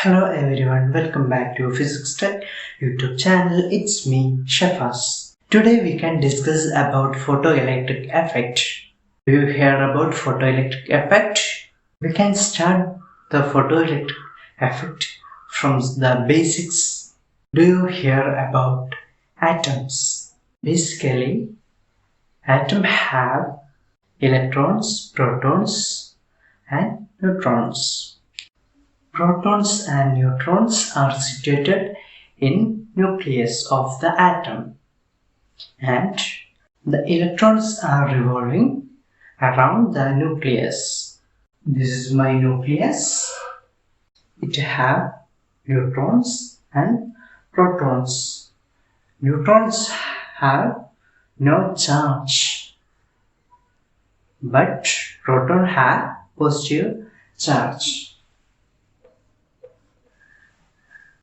Hello everyone, welcome back to Physics Tech YouTube channel. It's me, Shafas. Today we can discuss about photoelectric effect. Do you hear about photoelectric effect? We can start the photoelectric effect from the basics. Do you hear about atoms? Basically, atoms have electrons, protons and neutrons. Protons and neutrons are situated in nucleus of the atom, and the electrons are revolving around the nucleus. This is my nucleus. It have neutrons and protons. Neutrons have no charge, but protons have positive charge.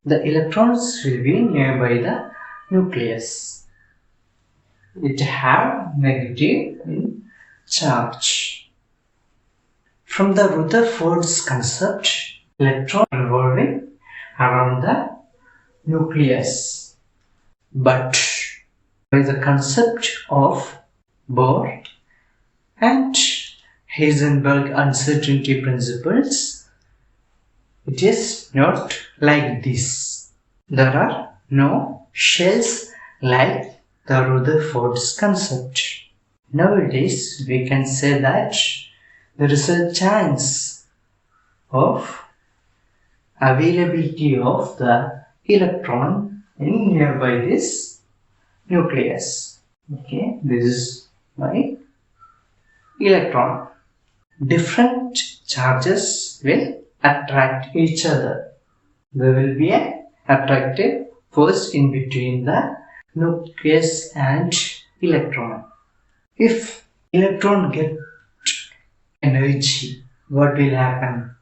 The electrons will be nearby the nucleus. It have negative charge. From the Rutherford's concept, electron revolving around the nucleus. But by the concept of Bohr and Heisenberg uncertainty principles, it is not like this. There are no shells like the Rutherford's concept. Nowadays, we can say that there is a chance of availability of the electron in nearby this nucleus. Okay, this is my electron. Different charges will attract each other. There will be an attractive force in between the nucleus and electron. If electron get energy, what will happen?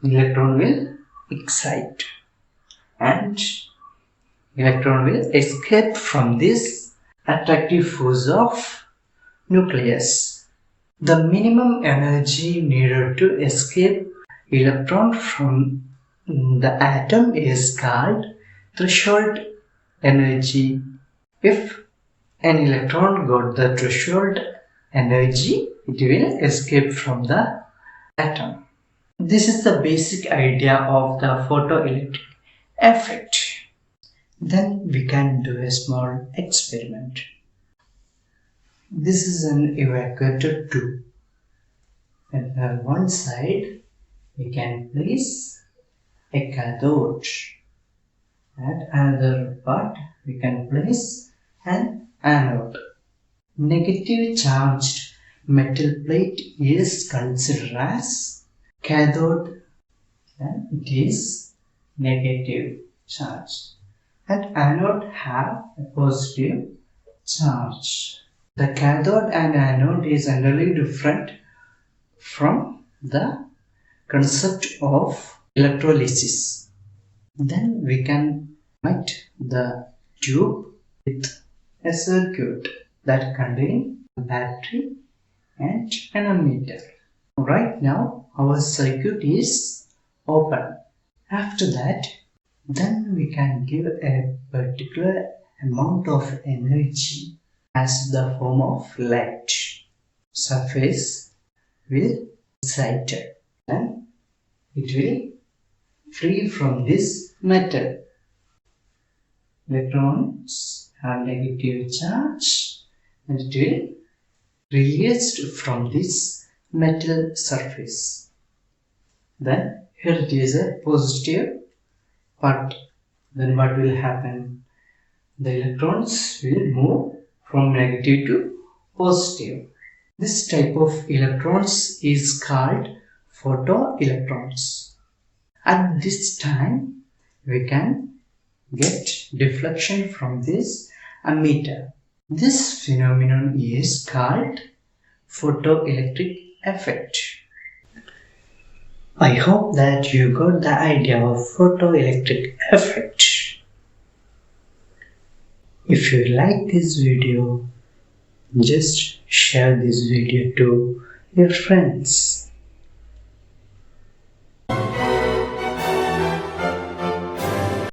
Electron will excite and electron will escape from this attractive force of nucleus. The minimum energy needed to escape electron from the atom is called threshold energy. If an electron got the threshold energy, it will escape from the atom. This is the basic idea of the photoelectric effect. Then we can do a small experiment. This is an evacuator tube. At one side, we can place a cathode. At another part, we can place an anode. Negative charged metal plate is considered as cathode, and it is negative charge. And anode have a positive charge. The cathode and anode is entirely different from the concept of electrolysis. Then we can connect the tube with a circuit that contains a battery and an ammeter. Right now our circuit is open. After that, then we can give a particular amount of energy as the form of light. Surface will excite and it will free from this metal. Electrons have negative charge and it will released from this metal surface. Then here it is a positive part. Then what will happen? The electrons will move from negative to positive. This type of electrons is called photoelectrons. At this time, we can get deflection from this ammeter. This phenomenon is called photoelectric effect. I hope that you got the idea of photoelectric effect. If you like this video, just share this video to your friends.